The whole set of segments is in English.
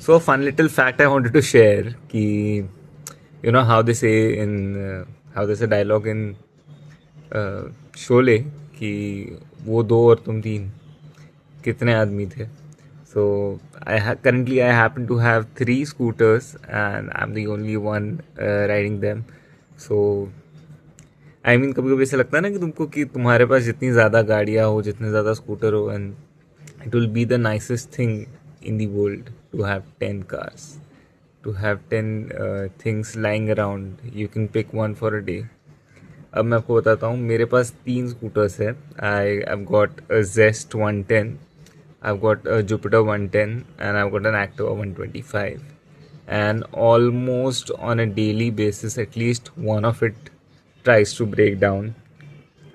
So a fun little fact I wanted to share कि you know how they say in how there's a dialogue in Sholay कि वो दो और तुम तीन कितने आदमी थे. So currently I happen to have 3 scooters and I'm the only one riding them. So I mean कभी कभी ऐसा लगता है ना कि तुमको कि तुम्हारे पास जितनी ज़्यादा गाड़ियाँ हो, जितने ज़्यादा स्कूटर हो, and it will be the nicest thing in the world to have 10 cars, to have 10 things lying around. You can pick one for a day. अब मैं आपको बताता हूँ, मेरे पास 3 स्कूटर्स है. I've got a Zest 110, I've got a Jupiter 110, and I've got an Activa 125. And almost on a daily basis, at least one of it tries to break down.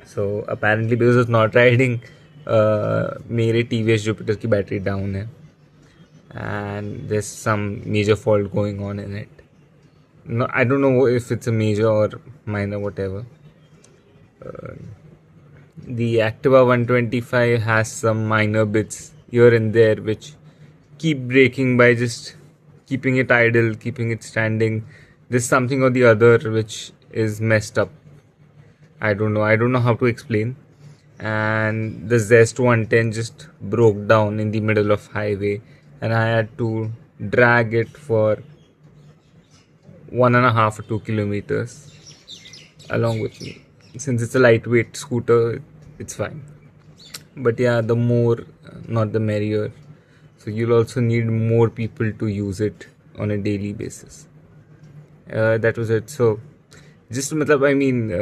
So apparently because of not riding, मेरे TVS Jupiter की battery down है and there's some major fault going on in it. No, I don't know if it's a major or minor, whatever. The Activa 125 has some minor bits here and there which keep breaking by just keeping it idle, keeping it standing. There's something or the other which is messed up. I don't know how to explain. And the Zest 110 just broke down in the middle of highway, and I had to drag it for 1.5 or 2 kilometers along with me. Since it's a lightweight scooter, it's fine. But yeah, the more, not the merrier. So you'll also need more people to use it on a daily basis. That was it. So just I mean,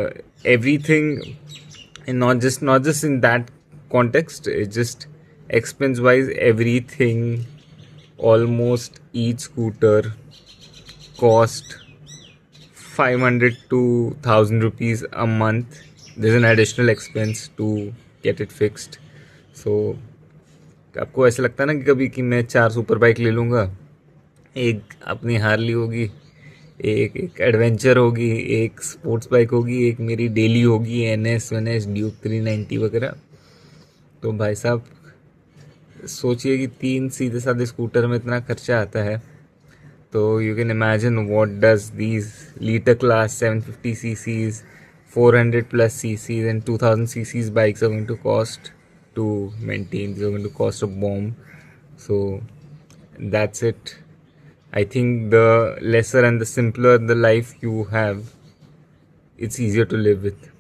everything, and not just in that context. It just expense wise, everything, almost each scooter cost 500 to 1000 rupees a month. There's an additional expense to get it fixed. So आपको ऐसा लगता है ना कि कभी कि मैं 4 super bike ले लूँगा, एक अपनी हार्ली होगी, एक एडवेंचर होगी, एक स्पोर्ट्स बाइक होगी, एक मेरी डेली होगी, NS ड्यूक 390 वगैरह. तो भाई साहब सोचिए कि 3 सीधे साधे स्कूटर में इतना खर्चा आता है. तो you can imagine what does these liter class 750 cc's, 400 plus cc's and 2000 cc's bikes are going to cost to maintain. They're going to cost a bomb. So that's it. I think the lesser and the simpler the life you have, it's easier to live with.